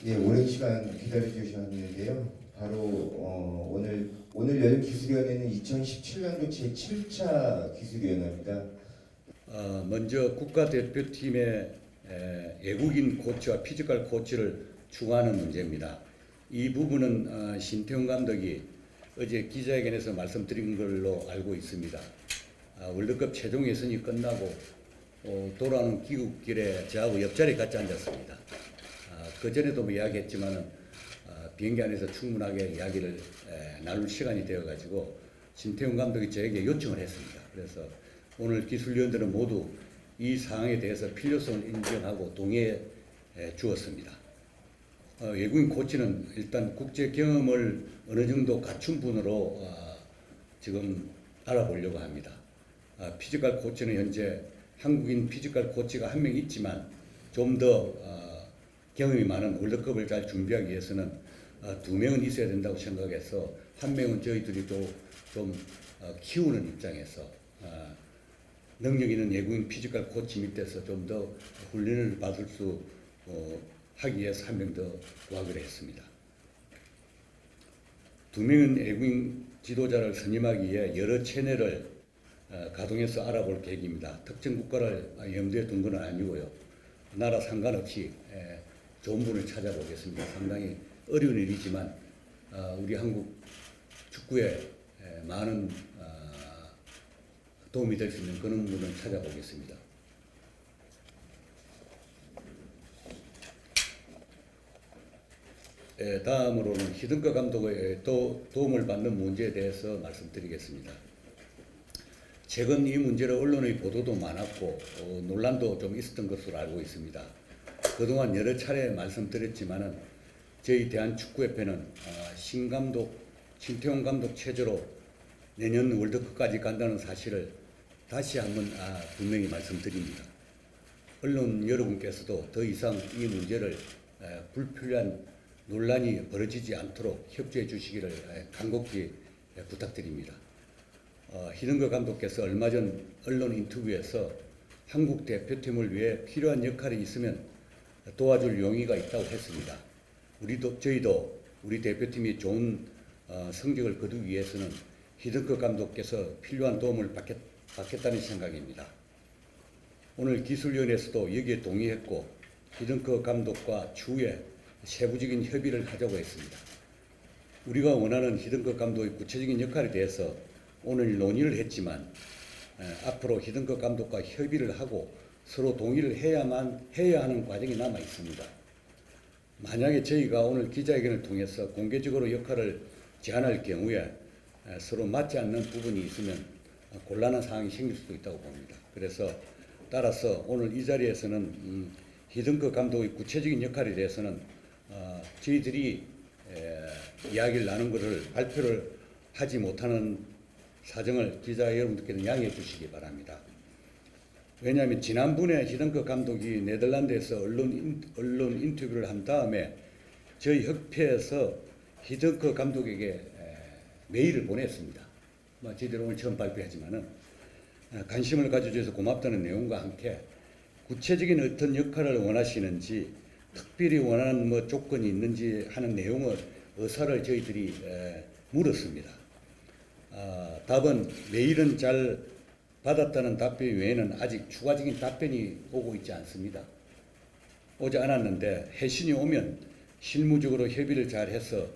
예, 오랜 시간 기다려 주셨는데요. 바로 오늘 열린 기술위원회는 2017년도 제7차 기술위원회입니다. 먼저 국가대표팀의 외국인 코치와 피지컬 코치를 추가하는 문제입니다. 이 부분은 신태용 감독이 어제 기자회견에서 말씀드린 걸로 알고 있습니다. 월드컵 최종 예선이 끝나고 돌아오는 귀국길에 저하고 옆자리에 같이 앉았습니다. 그 전에도 이야기했지만은 비행기 안에서 충분하게 이야기를 나눌 시간이 되어가지고 신태용 감독이 저에게 요청을 했습니다. 그래서 오늘 기술위원들은 모두 이 사항에 대해서 필요성을 인정하고 동의해 주었습니다. 외국인 코치는 일단 국제 경험을 어느 정도 갖춘 분으로 지금 알아보려고 합니다. 피지컬 코치는 현재 한국인 피지컬 코치가 한 명 있지만 좀 더 경험이 많은 월드컵을 잘 준비하기 위해서는 2명은 있어야 된다고 생각해서 한 명은 저희들이 좀 키우는 입장에서 능력 있는 외국인 피지컬 코치 밑에서 좀 더 훈련을 받을 수 하기 위해서 한 명 더 구하기로 했습니다. 2명은 외국인 지도자를 선임하기 위해 여러 채널을 가동해서 알아볼 계획입니다. 특정 국가를 염두에 둔 건 아니고요. 나라 상관없이 좋은 분을 찾아보겠습니다. 상당히 어려운 일이지만 우리 한국 축구에 많은 도움이 될 수 있는 그런 분을 찾아보겠습니다. 다음으로는 히든커 감독의 도움을 받는 문제에 대해서 말씀드리겠습니다. 최근 이 문제로 언론의 보도도 많았고 논란도 좀 있었던 것으로 알고 있습니다. 그동안 여러 차례 말씀드렸지만은 저희 대한축구협회는 신태용 감독 체제로 내년 월드컵까지 간다는 사실을 다시 한번 분명히 말씀드립니다. 언론 여러분께서도 더 이상 이 문제를 불필요한 논란이 벌어지지 않도록 협조해 주시기를 간곡히 부탁드립니다. 히든거 감독께서 얼마 전 언론 인터뷰에서 한국 대표팀을 위해 필요한 역할이 있으면 도와줄 용의가 있다고 했습니다. 저희도 우리 대표팀이 좋은 성적을 거두기 위해서는 히든거 감독께서 필요한 도움을 받겠다는 생각입니다. 오늘 기술위원회에서도 여기에 동의했고 히든거 감독과 추후에 세부적인 협의를 하자고 했습니다. 우리가 원하는 히든거 감독의 구체적인 역할에 대해서 오늘 논의를 했지만 앞으로 히든거 감독과 협의를 하고 서로 동의를 해야 하는 과정이 남아 있습니다. 만약에 저희가 오늘 기자회견을 통해서 공개적으로 역할을 제안할 경우에 서로 맞지 않는 부분이 있으면 곤란한 상황이 생길 수도 있다고 봅니다. 그래서 따라서 오늘 이 자리에서는 히든커 감독의 구체적인 역할에 대해서는 저희들이 이야기를 나눈 것을 발표를 하지 못하는 사정을 기자 여러분들께는 양해해 주시기 바랍니다. 왜냐하면 지난번에 히든커 감독이 네덜란드에서 언론 인터뷰를 한 다음에 저희 협회에서 히든커 감독에게 메일을 보냈습니다. 저희들 오늘 처음 발표하지만은 관심을 가져줘서 고맙다는 내용과 함께 구체적인 어떤 역할을 원하시는지 특별히 원하는 조건이 있는지 하는 내용을 의사를 저희들이 물었습니다. 답은 메일은 잘 받았다는 답변 외에는 아직 추가적인 답변이 오고 있지 않습니다. 오지 않았는데 해신이 오면 실무적으로 협의를 잘 해서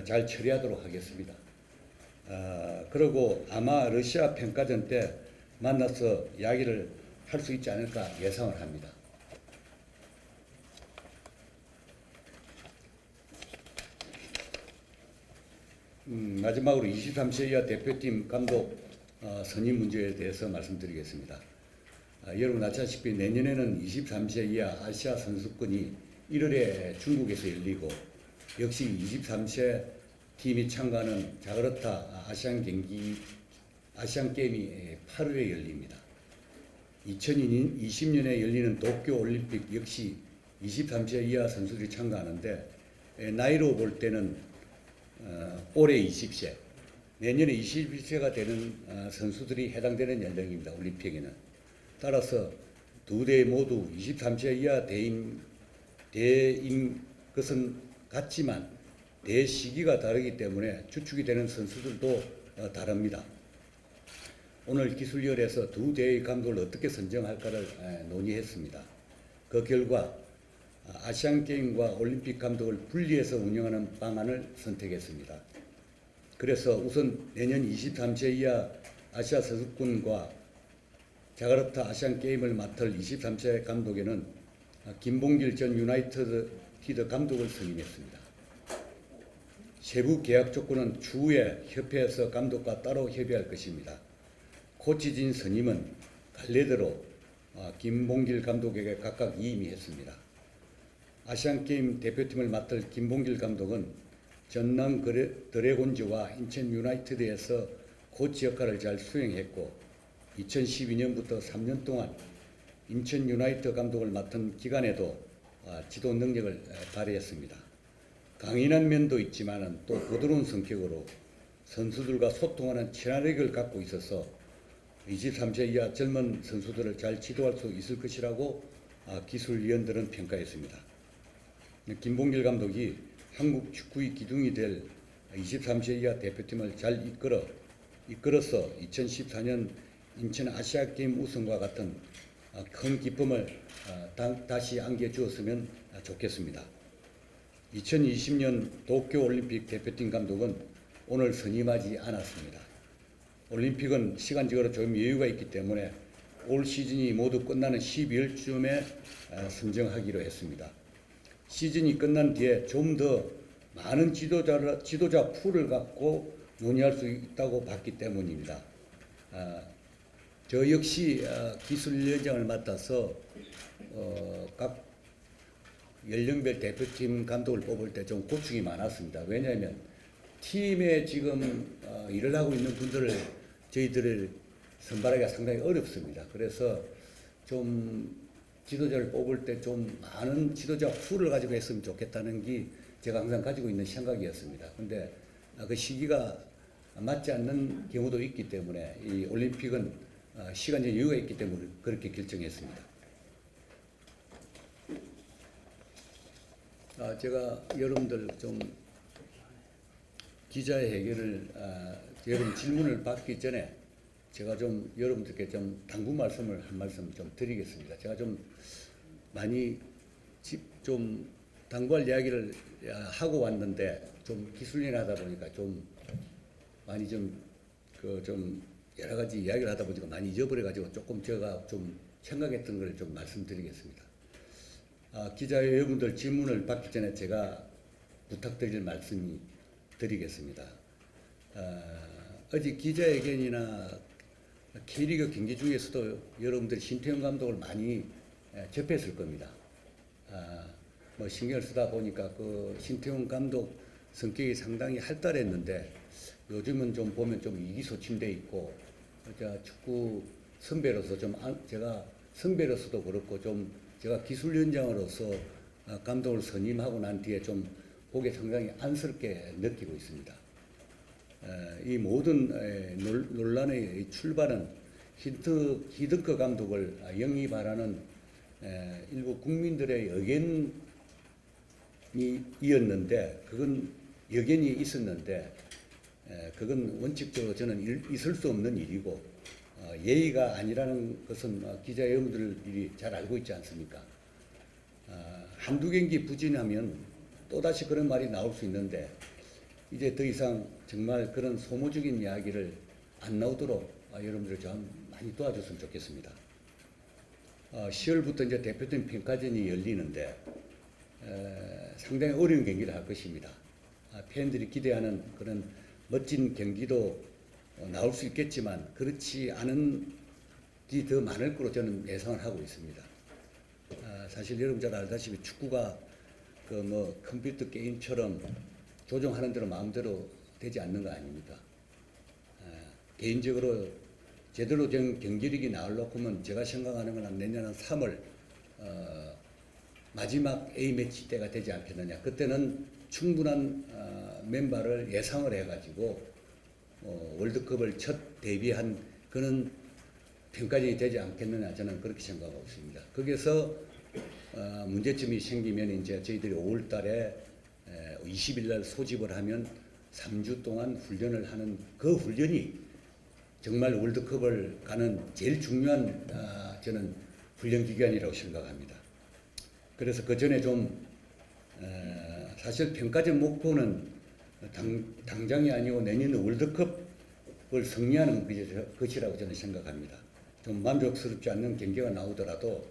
잘 처리하도록 하겠습니다. 그리고 아마 러시아 평가전 때 만나서 이야기를 할 수 있지 않을까 예상을 합니다. 마지막으로 23세 이하 대표팀 감독 선임 문제에 대해서 말씀드리겠습니다. 여러분 아시다시피 내년에는 23세 이하 아시아 선수권이 1월에 중국에서 열리고 역시 23세 팀이 참가하는 자카르타 아시안 게임이 8월에 열립니다. 2020년에 열리는 도쿄 올림픽 역시 23세 이하 선수들이 참가하는데 나이로 볼 때는 올해 20세, 내년에 21세가 되는 선수들이 해당되는 연령입니다. 올림픽에는. 따라서 두 대 모두 23세 이하 대임 그것은 같지만 대시기가 다르기 때문에 주축이 되는 선수들도 다릅니다. 오늘 기술위원회에서 두 대의 감독을 어떻게 선정할까를 논의했습니다. 그 결과 아시안게임과 올림픽 감독을 분리해서 운영하는 방안을 선택했습니다. 그래서 우선 내년 23세 이하 아시아 선수권과 자카르타 아시안게임을 맡을 23세 감독에는 김봉길 전 유나이티드 감독을 선임했습니다. 세부 계약 조건은 추후에 협회에서 감독과 따로 협의할 것입니다. 코치진 선임은 갈래대로 김봉길 감독에게 각각 이임했습니다. 아시안게임 대표팀을 맡을 김봉길 감독은 전남 드래곤즈와 인천 유나이티드에서 코치 역할을 잘 수행했고 2012년부터 3년 동안 인천 유나이티드 감독을 맡은 기간에도 지도 능력을 발휘했습니다. 강인한 면도 있지만 또 부드러운 성격으로 선수들과 소통하는 친화력을 갖고 있어서 23세 이하 젊은 선수들을 잘 지도할 수 있을 것이라고 기술위원들은 평가했습니다. 김봉길 감독이 한국 축구의 기둥이 될 23세 이하 대표팀을 잘 이끌어서 2014년 인천 아시아게임 우승과 같은 큰 기쁨을 다시 안겨주었으면 좋겠습니다. 2020년 도쿄올림픽 대표팀 감독은 오늘 선임하지 않았습니다. 올림픽은 시간적으로 좀 여유가 있기 때문에 올 시즌이 모두 끝나는 12월쯤에 선정하기로 했습니다. 시즌이 끝난 뒤에 좀 더 많은 지도자 풀을 갖고 논의할 수 있다고 봤기 때문입니다. 저 역시 기술위원장을 맡아서 각 연령별 대표팀 감독을 뽑을 때 좀 고충이 많았습니다. 왜냐하면 팀에 지금 일을 하고 있는 분들을 저희들을 선발하기가 상당히 어렵습니다. 그래서 좀 지도자를 뽑을 때 좀 많은 지도자 풀을 가지고 했으면 좋겠다는 게 제가 항상 가지고 있는 생각이었습니다. 그런데 그 시기가 맞지 않는 경우도 있기 때문에 이 올림픽은 시간적 여유가 있기 때문에 그렇게 결정했습니다. 제가 여러분들 좀 기자회견을 여러분 질문을 받기 전에 제가 좀 여러분들께 좀 당부 말씀을 한 말씀 좀 드리겠습니다. 제가 좀 많이 좀 당부할 이야기를 하고 왔는데 좀 기술일 하다 보니까 좀 많이 좀 여러 가지 이야기를 하다 보니까 많이 잊어버려 가지고 조금 제가 좀 생각했던 걸 좀 말씀드리겠습니다. 기자 여러분들 질문을 받기 전에 제가 부탁드릴 말씀이 드리겠습니다. 어제 기자회견이나 K리그 경기 중에서도 여러분들이 신태용 감독을 많이 접했을 겁니다. 뭐 신경을 쓰다 보니까 그 신태용 감독 성격이 상당히 활달했는데 요즘은 좀 보면 좀 이기소침돼 있고 축구 선배로서 제가 선배로서도 그렇고 좀 제가 기술위원장으로서 감독을 선임하고 난 뒤에 좀 보기 상당히 안쓰럽게 느끼고 있습니다. 이 모든 논란의 출발은 히딩크 감독을 영입하라는 일부 국민들의 의견이었는데 그건 여견이 있었는데 그건 원칙적으로 저는 있을 수 없는 일이고 예의가 아니라는 것은 기자 여러분들이 잘 알고 있지 않습니까? 한두 경기 부진하면 또다시 그런 말이 나올 수 있는데 이제 더 이상 정말 그런 소모적인 이야기를 안 나오도록 여러분들 좀 많이 도와줬으면 좋겠습니다. 10월부터 이제 대표팀 평가전이 열리는데 상당히 어려운 경기를 할 것입니다. 팬들이 기대하는 그런 멋진 경기도 나올 수 있겠지만 그렇지 않은 게 더 많을 거로 저는 예상을 하고 있습니다. 사실 여러분 잘 알다시피 축구가 그 뭐 컴퓨터 게임처럼 조종하는 대로 마음대로 되지 않는 거 아닙니까? 개인적으로 제대로 된 경기력이 나오려고 하면 제가 생각하는 건 내년 3월 마지막 A매치 때가 되지 않겠느냐. 그때는 충분한 멤버를 예상을 해가지고 월드컵을 첫 데뷔한 그런 평가전이 되지 않겠느냐 저는 그렇게 생각하고 있습니다. 거기서 문제점이 생기면 이제 저희들이 5월달에 20일 날 소집을 하면 3주 동안 훈련을 하는 그 훈련이 정말 월드컵을 가는 제일 중요한 저는 훈련 기간이라고 생각합니다. 그래서 그 전에 좀 사실 평가전 목표는 당장이 아니고 내년 월드컵을 승리하는 것이라고 저는 생각합니다. 좀 만족스럽지 않는 경기가 나오더라도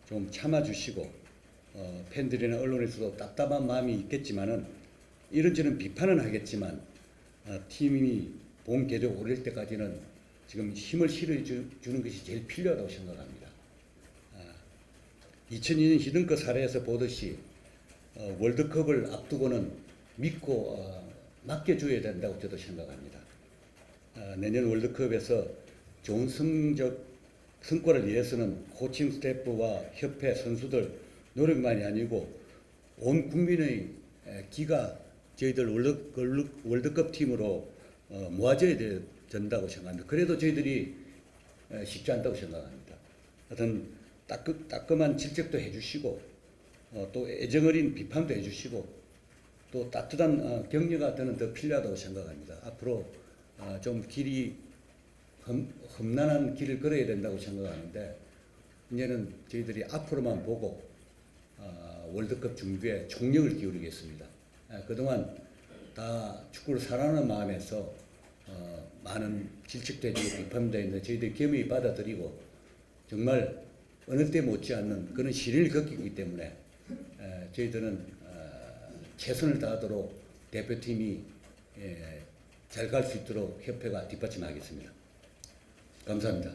좀 참아주시고 팬들이나 언론에서도 답답한 마음이 있겠지만은 이런저런 비판은 하겠지만 팀이 본 궤도에 오를 때까지는 지금 힘을 실어주는 것이 제일 필요하다고 생각합니다. 2002년 히든크 사례에서 보듯이 월드컵을 앞두고는 믿고 맡겨줘야 된다고 저도 생각합니다. 내년 월드컵에서 좋은 성과를 위해서는 코칭 스태프와 협회 선수들 노력만이 아니고 온 국민의 기가 저희들 월드컵 팀으로 모아져야 된다고 생각합니다. 그래도 저희들이 쉽지 않다고 생각합니다. 하여튼 따끔한 질책도 해주시고 또 애정어린 비판도 해주시고 또 따뜻한 격려가 저는 더 필요하다고 생각합니다. 앞으로 좀 길이 험난한 길을 걸어야 된다고 생각하는데 이제는 저희들이 앞으로만 보고 월드컵 준비에 총력을 기울이겠습니다. 그동안 다 축구를 사랑하는 마음에서 많은 질책도 해주고 비판도 했는데 저희들이 겸허히 받아들이고 정말 어느 때 못지않는 그런 시련을 겪기 때문에 저희들은 최선을 다하도록 대표팀이 잘 갈 수 있도록 협회가 뒷받침하겠습니다. 감사합니다.